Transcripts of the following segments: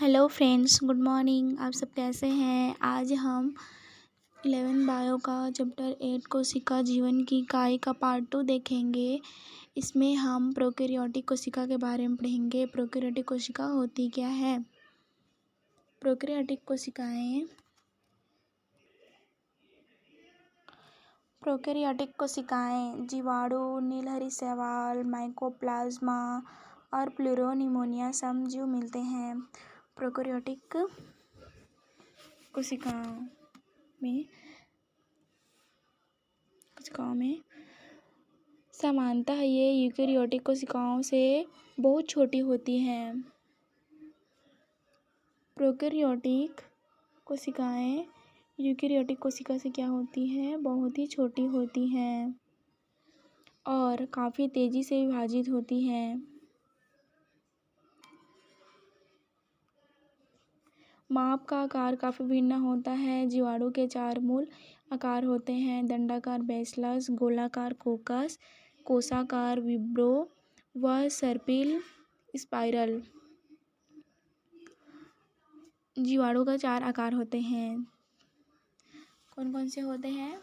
Hello friends, good morning. आप सब कैसे हैं? आज हम 11 बायो का चैप्टर 8 कोशिका जीवन की इकाई का पार्ट 2 देखेंगे। इसमें हम प्रोकैरियोटिक कोशिका के बारे में पढ़ेंगे। प्रोकैरियोटिक कोशिका होती क्या है? प्रोकैरियोटिक कोशिकाएं जीवाणु, नीलहरी शैवाल, माइकोप्लाज्मा और प्लूरोनिमोनिया समजीव मिलते हैं। प्रोकैरियोटिक कोशिकाओं में समानतः ये यूकेरियोटिक कोशिकाओं से बहुत छोटी होती हैं। प्रोकैरियोटिक कोशिकाएं यूकेरियोटिक कोशिका से क्या होती हैं? बहुत ही छोटी होती हैं और काफ़ी तेज़ी से विभाजित होती हैं। माप का आकार काफ़ी भिन्न होता है। जीवाणु के 4 मूल आकार होते हैं: दंडाकार बैसिलस, गोलाकार कोकस, कोषाकार विब्रो व सर्पिल स्पाइरल। जीवाणु का 4 आकार होते हैं। कौन कौन से होते हैं?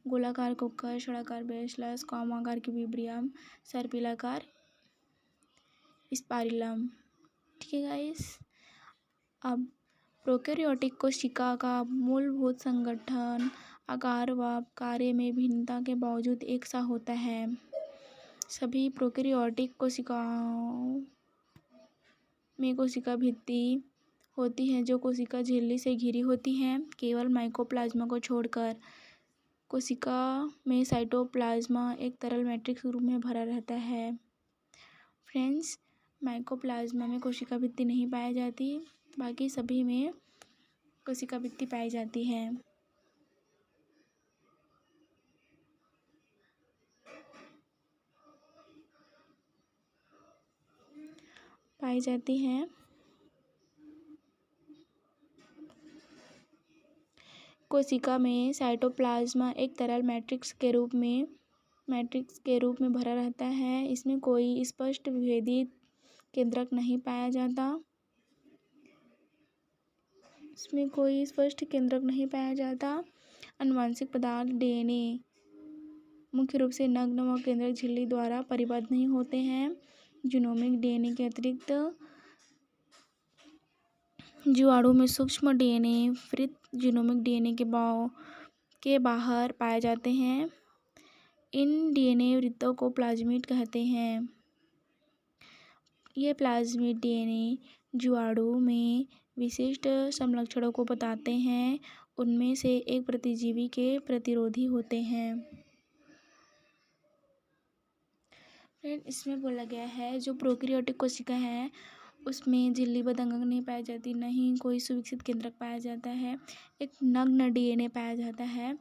गोलाकार कोकस, षडाकार बैसिलस, कौमाकार की विब्रियम, सर्पिलाकार स्पाइरलम। ठीक है गाइस। अब प्रोकैरियोटिक कोशिका का मूलभूत संगठन आकार व कार्य में भिन्नता के बावजूद एक सा होता है। सभी प्रोकैरियोटिक कोशिकाओं में कोशिका भित्ति होती है जो कोशिका झिल्ली से घिरी होती है, केवल माइकोप्लाज्मा को छोड़कर। कोशिका में साइटोप्लाज्मा एक तरल मैट्रिक्स रूप में भरा रहता है। फ्रेंड्स, माइकोप्लाज्मा में कोशिका भित्ति नहीं पाई जाती, बाकी सभी में कोशिका भित्ति पाई जाती है। कोशिका में साइटोप्लाज्मा एक तरल मैट्रिक्स के रूप में भरा रहता है। इसमें कोई स्पष्ट विभेदित केंद्रक नहीं पाया जाता। आनुवंशिक पदार्थ डीएनए मुख्य रूप से नग्न व केंद्रक झिल्ली द्वारा परिबद्ध नहीं होते हैं। जीनोमिक डीएनए के अतिरिक्त जीवाणु में सूक्ष्म डीएनए वृत्त जीनोमिक डीएनए के बाहर पाए जाते हैं। इन डीएनए वृत्तों को प्लाज्मिड कहते हैं। ये प्लाज्मिड डीएनए जीवाणु में विशिष्ट समलक्षणों को बताते हैं। उनमें से एक प्रतिजीवी के प्रतिरोधी होते हैं। फ्रेंड, इसमें बोला गया है जो प्रोकैरियोटिक कोशिका है उसमें झिल्लीबद्ध अंगक नहीं पाई जाती, नहीं कोई सुविकसित केंद्रक पाया जाता है। एक नग्न डीएनए पाया जाता है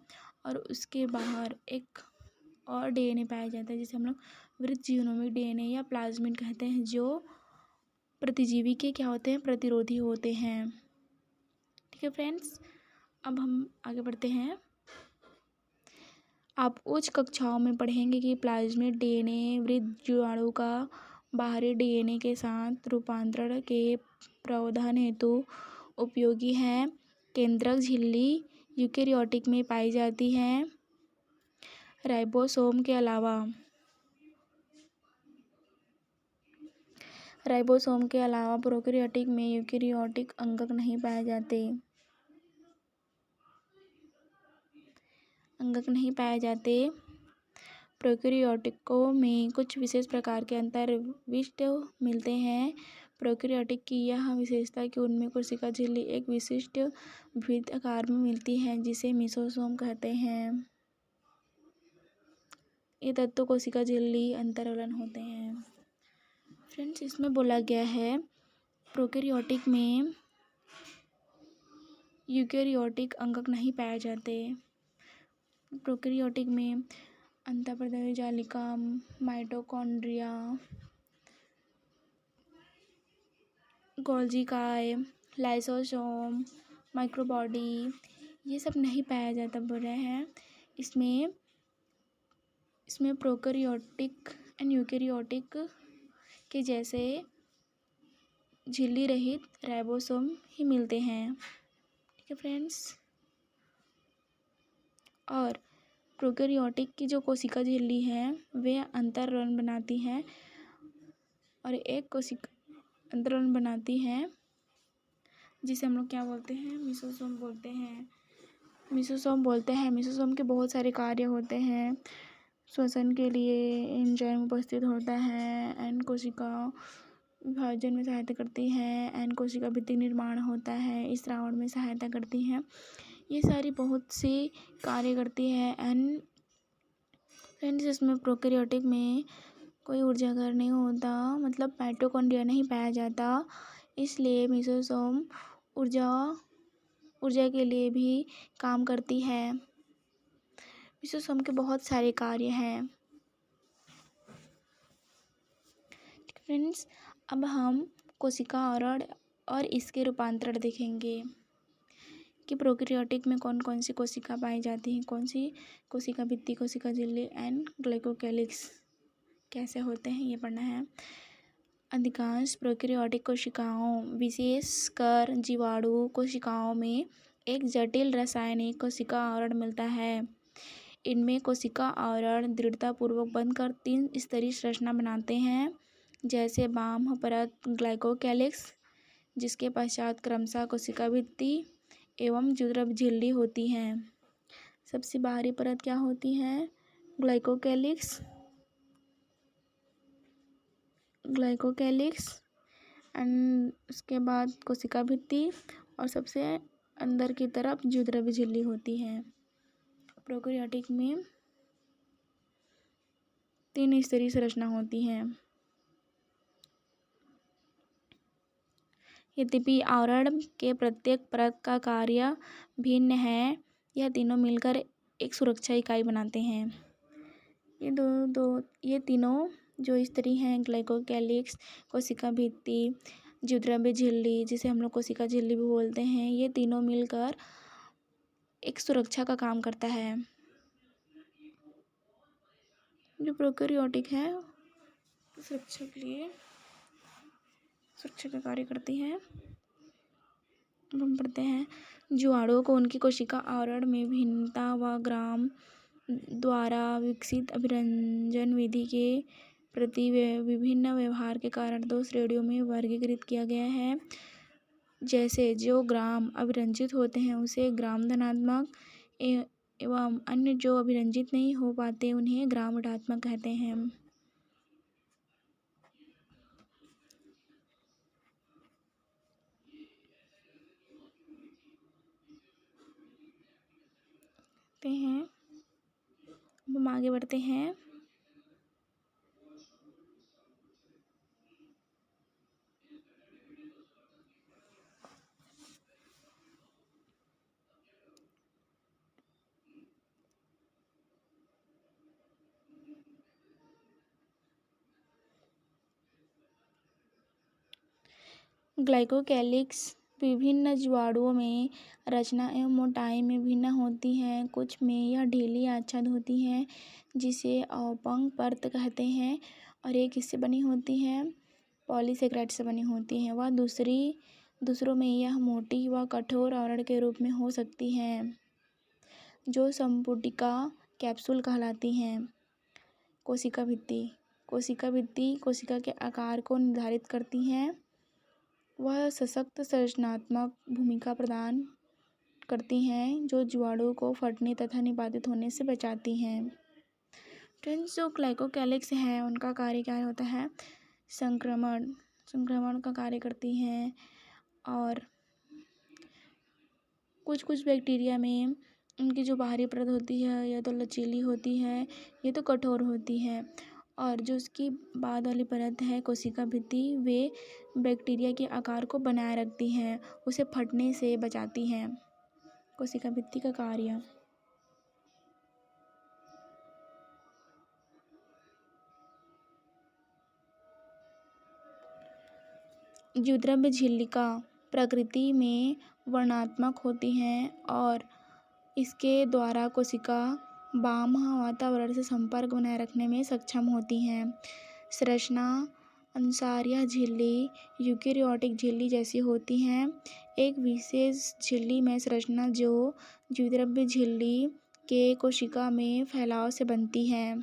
और उसके बाहर एक और डीएनए पाया जाता है जिसे हम लोग वृत्त जीनोमिक डीएनए या प्लाज्मिड कहते हैं, जो प्रतिजीवी के क्या होते हैं? प्रतिरोधी होते हैं। ठीक है फ्रेंड्स, अब हम आगे बढ़ते हैं। आप उच्च कक्षाओं में पढ़ेंगे कि प्लाज्मिड डीएनए वृत्त जीवाणु का बाहरी डीएनए के साथ रूपांतरण के प्रावधान हेतु उपयोगी है। केंद्रक झिल्ली यूकेरियोटिक में पाई जाती है। राइबोसोम के अलावा प्रोकैरियोटिक में यूकेरियोटिक अंगक नहीं पाए जाते। प्रोकैरियोटिकों में कुछ विशेष प्रकार के अंतर्विष्ट मिलते हैं। प्रोकैरियोटिक की यह विशेषता कि उनमें कोशिका झिल्ली एक विशिष्ट वृत्त आकार में मिलती है जिसे मेसोसोम कहते हैं। ये तत्व कोशिका झिल्ली अंतरावलन होते हैं। फ्रेंड्स, इसमें बोला गया है प्रोकैरियोटिक में यूकेरियोटिक अंगक नहीं पाए जाते। प्रोकैरियोटिक में अंतःपृष्ठीय जालिका, माइटोकॉन्ड्रिया, गोल्गी काय, लाइसोसोम, माइक्रोबॉडी ये सब नहीं पाया जाता बोल रहे हैं। इसमें प्रोकैरियोटिक एंड यूकेरियोटिक के जैसे झिल्ली रहित राइबोसोम ही मिलते हैं। ठीक है फ्रेंड्स। और प्रोकैरियोटिक की जो कोशिका झिल्ली है वे अंतरण बनाती है और एक कोशिका अंतरण बनाती है जिसे हम लोग क्या बोलते हैं, मिसोसोम बोलते हैं। मिसोसोम के बहुत सारे कार्य होते हैं। श्वसन के लिए एंजाइम उपस्थित होता है। एन कोशिका विभाजन में सहायता करती है। एन कोशिका भित्ति निर्माण होता है, स्रावण में सहायता करती हैं। ये सारी बहुत सी कार्य करती है। एन फ्रेंड्स, इसमें प्रोकैरियोटिक में कोई ऊर्जाघर नहीं होता, मतलब माइटोकॉन्ड्रिया नहीं पाया जाता, इसलिए मिसोसोम ऊर्जा के लिए भी काम करती है। मिसोसोम के बहुत सारे कार्य हैं। फ्रेंड्स, अब हम कोशिका आवरण और इसके रूपांतरण देखेंगे कि प्रोकैरियोटिक में कौन कौन सी कोशिका पाई जाती हैं, कौन सी कोशिका भित्ति, कोशिका झिल्ली एंड ग्लाइकोकैलिक्स कैसे होते हैं, ये पढ़ना है। अधिकांश प्रोकैरियोटिक कोशिकाओं, विशेषकर जीवाणु कोशिकाओं में एक जटिल रासायनिक कोशिका आवरण मिलता है। इनमें कोशिका आवरण दृढ़तापूर्वक बंधकर 3 स्तरीय संरचना बनाते हैं, जैसे बाह्य परत ग्लाइकोकैलिक्स, जिसके पश्चात क्रमशः कोशिका भित्ति एवं जुद्रब झिल्ली होती हैं। सबसे बाहरी परत क्या होती है, ग्लाइकोकैलिक्स एंड उसके बाद कोशिका भित्ति और सबसे अंदर की तरफ जुद्रब झिल्ली होती है। प्रोकैरियोटिक में 3 स्तरीय संरचना होती है। यद्यपि आवरण के प्रत्येक परत का कार्य भिन्न है, यह तीनों मिलकर एक सुरक्षा इकाई बनाते हैं। ये तीनों जो स्तरीय हैं, ग्लाइकोकैलिक्स, कोशिका भित्ति, जुद्रब झिल्ली, जिसे हम लोग कोशिका झिल्ली भी बोलते हैं, ये तीनों मिलकर एक सुरक्षा का काम करता है। जो प्रोकैरियोटिक है सुरक्षा का कार्य करती है। अब हम पढ़ते हैं, जीवाणुओं को उनकी कोशिका आवरण में भिन्नता व ग्राम द्वारा विकसित अभिरंजन विधि के प्रति विभिन्न व्यवहार के कारण 2 श्रेणियों में वर्गीकृत किया गया है। जैसे जो ग्राम अभिरंजित होते हैं उसे ग्राम धनात्मक एवं अन्य जो अभिरंजित नहीं हो पाते उन्हें ग्राम ऋणात्मक कहते हैं। अब हम आगे बढ़ते हैं। ग्लाइकोकैलिक्स विभिन्न जीवाणुओं में रचना एवं मोटाई में भिन्न होती हैं। कुछ में यह ढीली आच्छाद होती हैं जिसे अवपंक परत कहते हैं और एक इससे बनी होती है, पॉलीसेकेराइड से बनी होती है। वह दूसरों में यह मोटी व कठोर आवरण के रूप में हो सकती हैं, जो संपुटिका कैप्सूल कहलाती हैं। कोशिका भित्ति कोशिका के आकार को निर्धारित करती हैं। वह सशक्त संरचनात्मक भूमिका प्रदान करती हैं जो जीवाणु को फटने तथा निपातित होने से बचाती हैं। फ्रेंड्स, जो ग्लाइकोकैलिक्स है उनका कार्य क्या होता है, संक्रमण का कार्य करती हैं। और कुछ बैक्टीरिया में उनकी जो बाहरी परत होती है या तो लचीली होती है या तो कठोर होती है, और जो उसकी बाद वाली परत है कोशिका भित्ति, वे बैक्टीरिया के आकार को बनाए रखती हैं, उसे फटने से बचाती हैं। कोशिका भित्ति का कार्य, जुद्रब झिल्लिका प्रकृति में वर्णात्मक होती हैं और इसके द्वारा कोशिका बाह्य वातावरण से संपर्क बनाए रखने में सक्षम होती हैं। संरचना अनुसार यह झिल्ली यूकेरियोटिक झिल्ली जैसी होती हैं। एक विशेष झिल्ली में संरचना जो द्विध्रुवीय झिल्ली के कोशिका में फैलाव से बनती है,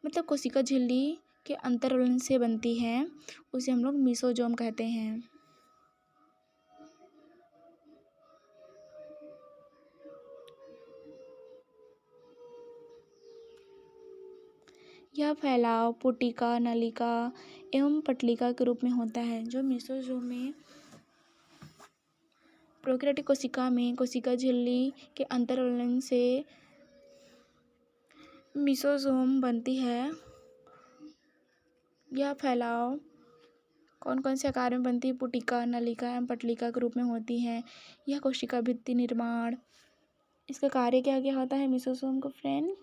मतलब कोशिका झिल्ली के अंतर्वलन से बनती है, उसे हम लोग मीसोजोम कहते हैं। यह फैलाव पुटिका, नलिका एवं पटलिका के रूप में होता है। जो मीसोजोम में प्रोकैरियोटिक कोशिका में कोशिका झिल्ली के अंतर्वलन से मीसोजोम बनती है। यह फैलाव कौन कौन से आकार में बनती है? पुटिका, नलिका एवं पटलिका के रूप में होती है। यह कोशिका भित्ति निर्माण, इसका कार्य क्या क्या होता है मीसोजोम को फ्रेंड्स?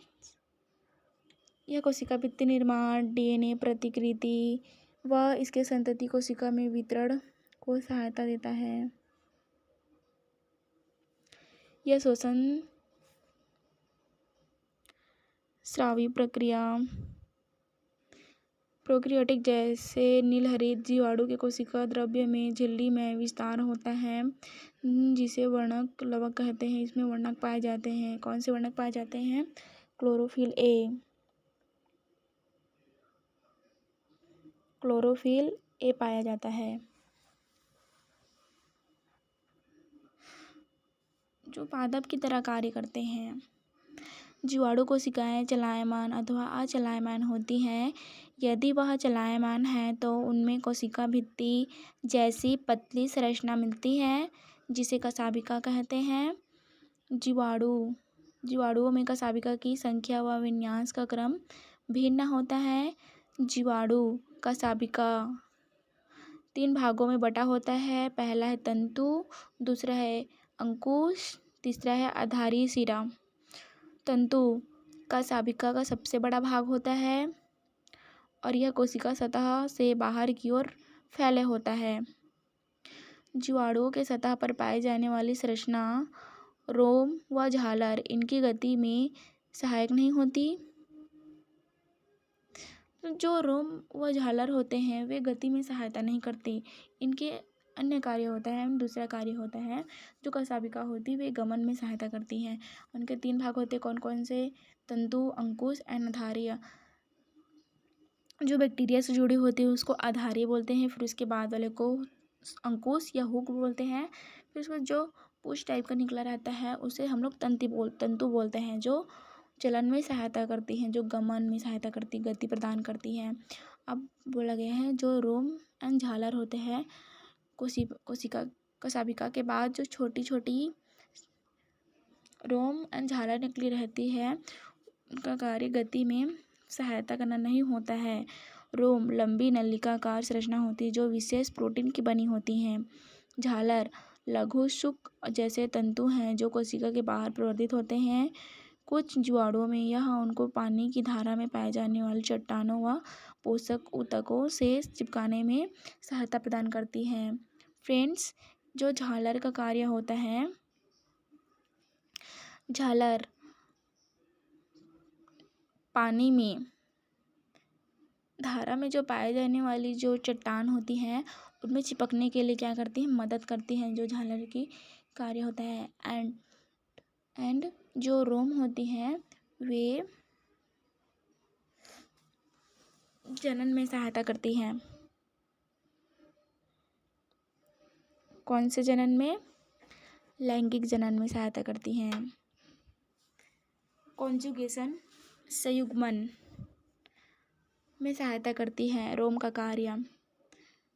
यह कोशिका भित्ति निर्माण, डीएनए प्रतिकृति व इसके संतति कोशिका में वितरण को सहायता देता है। यह श्वसन स्रावी प्रक्रिया प्रोकैरियोटिक जैसे नीलहरित जीवाणु के कोशिका द्रव्य में झिल्ली में विस्तार होता है, जिसे वर्णक लवक कहते हैं। इसमें वर्णक पाए जाते हैं। कौन से वर्णक पाए जाते हैं? क्लोरोफिल ए पाया जाता है। जो पादप की तरह कार्य करते हैं। जीवाणु कोशिकाएं चलायमान अथवा अचलायमान होती हैं। यदि वह चलायमान है तो उनमें कोशिका भित्ति जैसी पतली संरचना मिलती है, जिसे कशाभिका कहते हैं। जीवाणुओं में कशाभिका की संख्या व विन्यास का क्रम भिन्न होता है। जीवाणु कशाभिका 3 भागों में बटा होता है। पहला है तंतु, दूसरा है अंकुश, तीसरा है आधारीय सिरा। तंतु कशाभिका का सबसे बड़ा भाग होता है और यह कोशिका सतह से बाहर की ओर फैले होता है। जीवाणुओं के सतह पर पाई जाने वाली संरचना रोम व झालर इनकी गति में सहायक नहीं होती। जो रोम व झालर होते हैं वे गति में सहायता नहीं करते, इनके अन्य कार्य होता है। दूसरा कार्य होता है जो कशाभिका होती है वे गमन में सहायता करती हैं। उनके 3 भाग होते हैं। कौन कौन से? तंतु, अंकुश एंड आधारीय। जो बैक्टीरिया से जुड़ी होती है उसको आधारीय बोलते हैं, फिर उसके बाद वाले को अंकुश या हुक बोलते हैं, फिर उसको जो पूछ टाइप का निकला रहता है उसे हम लोग तंतु बोलते हैं, जो चलन में सहायता करती हैं, जो गमन में सहायता करती, गति प्रदान करती हैं। अब बोला गया है जो रोम एंड झालर होते हैं कोशिका कशाभिका के बाद जो छोटी छोटी रोम एंड झालर निकली रहती है, उनका कार्य गति में सहायता करना नहीं होता है। रोम लंबी नलिकाकार संरचना होती है जो विशेष प्रोटीन की बनी होती हैं। झालर लघु शुक जैसे तंतु हैं जो कोशिका के बाहर प्रवर्धित होते हैं। कुछ जीवाणुओं में यह उनको पानी की धारा में पाए जाने वाली चट्टानों व पोषक ऊतकों से चिपकाने में सहायता प्रदान करती हैं। फ्रेंड्स, जो झालर का कार्य होता है, झालर पानी में धारा में जो पाए जाने वाली जो चट्टान होती हैं उनमें चिपकने के लिए क्या करती हैं? मदद करती हैं, जो झालर की कार्य होता है। एंड जो रोम होती हैं वे जनन में सहायता करती हैं। कौन से जनन में? लैंगिक जनन में सहायता करती हैं। कॉन्जुगेशन संयुग्मन में सहायता करती है रोम का कार्य।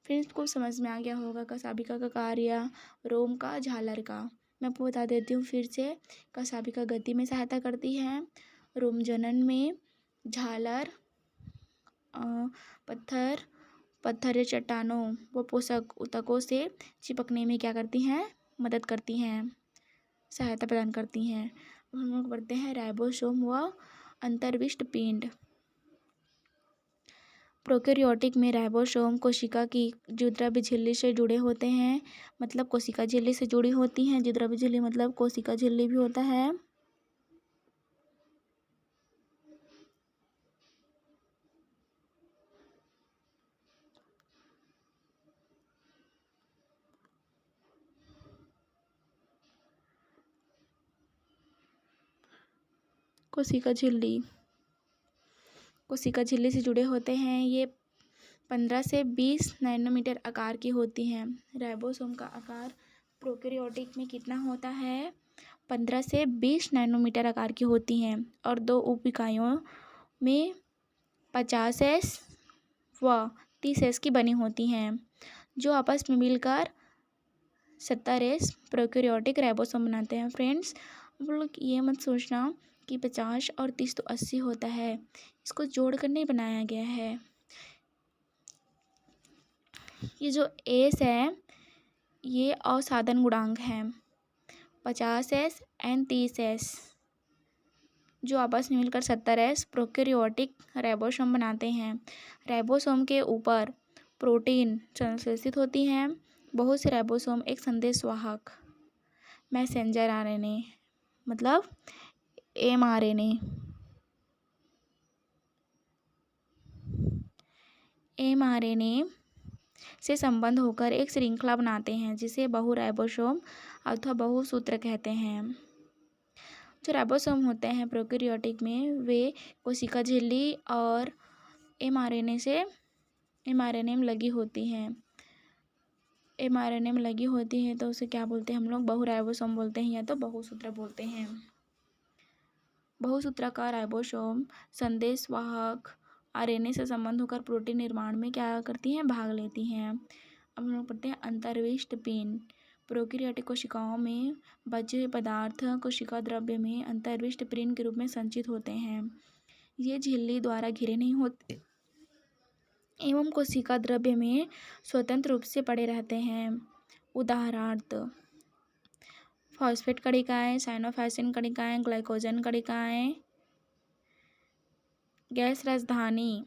फिर इसको समझ में आ गया होगा कशाभिका का कार्य, रोम का, झालर का। मैं आपको बता देती हूँ फिर से। कशाभिका गति में सहायता करती है, रोम जनन में, झालर पत्थर या चट्टानों व पोषक ऊतकों से चिपकने में क्या करती हैं? मदद करती हैं, सहायता प्रदान करती हैं। हम लोग पढ़ते हैं राइबोसोम व अंतर्विष्ट पिंड। प्रोकैरियोटिक में राइबोसोम कोशिका की द्विध्रुवीय झिल्ली से जुड़े होते हैं, मतलब कोशिका झिल्ली से जुड़ी होती हैं। द्विध्रुवीय झिल्ली मतलब कोशिका झिल्ली भी होता है। कोशिका झिल्ली। कोशिका झिल्ली से जुड़े होते हैं। ये 15 से 20 नैनोमीटर आकार की होती हैं। राइबोसोम का आकार प्रोकैरियोटिक में कितना होता है? 15 से 20 नैनोमीटर आकार की होती हैं और 2 उप इकाइयों में 50s व 30s की बनी होती हैं, जो आपस में मिलकर 70s प्रोकैरियोटिक राइबोसोम बनाते हैं। फ्रेंड्स, आप लोग ये मत सोचना कि 50 और 30 तो 80 होता है, इसको जोड़कर नहीं बनाया गया है। ये जो एस है ये असाधारण गुणांक है। 50s एंड 30s जो आपस में मिलकर 70s प्रोकैरियोटिक राइबोसोम बनाते हैं। राइबोसोम के ऊपर प्रोटीन संश्लेषित होती हैं। बहुत से राइबोसोम एक संदेशवाहक मैसेंजर आरएनए मतलब एमआरएनए से संबंध होकर एक श्रृंखला बनाते हैं, जिसे बहुराइबोसोम अथवा बहुसूत्र कहते हैं। जो राइबोसोम होते हैं प्रोकैरियोटिक में, वे कोशिका झिल्ली और एमआरएनए में लगी होती हैं। एमआरएनए में लगी होती है तो उसे क्या बोलते हैं हम लोग? बहुराइबोसोम बोलते हैं या तो बहुसूत्र बोलते हैं। बहुसूत्राकार राइबोसोम संदेशवाहक आरएनए से संबंध होकर प्रोटीन निर्माण में क्या करती हैं? भाग लेती हैं। अब हम लोग पढ़ते हैं अंतर्विष्ट पिंड। प्रोकैरियोटिक कोशिकाओं में बचे हुए पदार्थ कोशिका द्रव्य में अंतर्विष्ट पिंड के रूप में संचित होते हैं। ये झिल्ली द्वारा घिरे नहीं होते एवं कोशिका द्रव्य में स्वतंत्र रूप से पड़े रहते हैं। उदाहरणार्थ फॉस्फेट कणिकाएं, साइनोफाइसिन कणिकाएं, ग्लाइकोजन कणिकाएं, गैस राजधानी,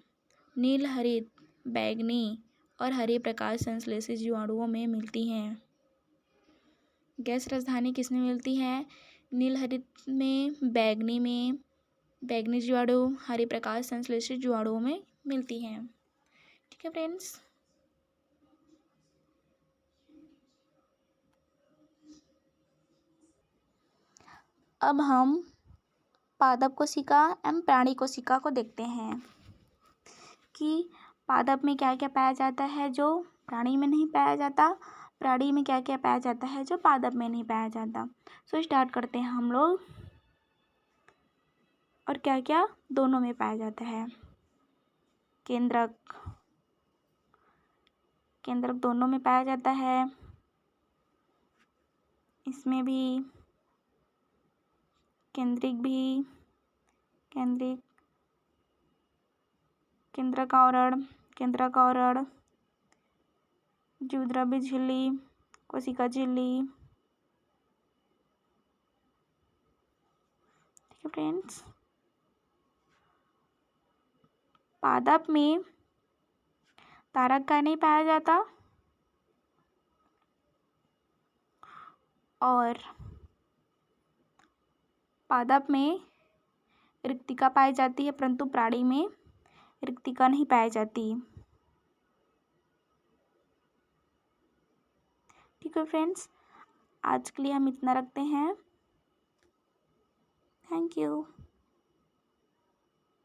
नील हरित, बैंगनी और हरे प्रकाश संश्लेषित जीवाणुओं में मिलती हैं। गैस राजधानी किस में मिलती है? नील हरित में, बैंगनी जीवाणु, हरे प्रकाश संश्लेषित जीवाणुओं में मिलती हैं। ठीक है फ्रेंड्स। अब हम पादप कोशिका एवं प्राणी कोशिका को देखते हैं कि पादप में क्या क्या पाया जाता है जो प्राणी में नहीं पाया जाता, प्राणी में क्या क्या पाया जाता है जो पादप में नहीं पाया जाता। सो स्टार्ट करते हैं हम लोग। और क्या क्या दोनों में पाया जाता है? केंद्रक दोनों में पाया जाता है। इसमें भी केंद्रक आवरण, जीवद्रव्य झिल्ली, कोशिका झिल्ली। ठीक है फ्रेंड्स। पादप में तारक का नहीं पाया जाता और पादप में रिक्तिका पाई जाती है, परंतु प्राणी में रिक्तिका नहीं पाई जाती। ठीक है फ्रेंड्स, आज के लिए हम इतना रखते हैं। Thank you.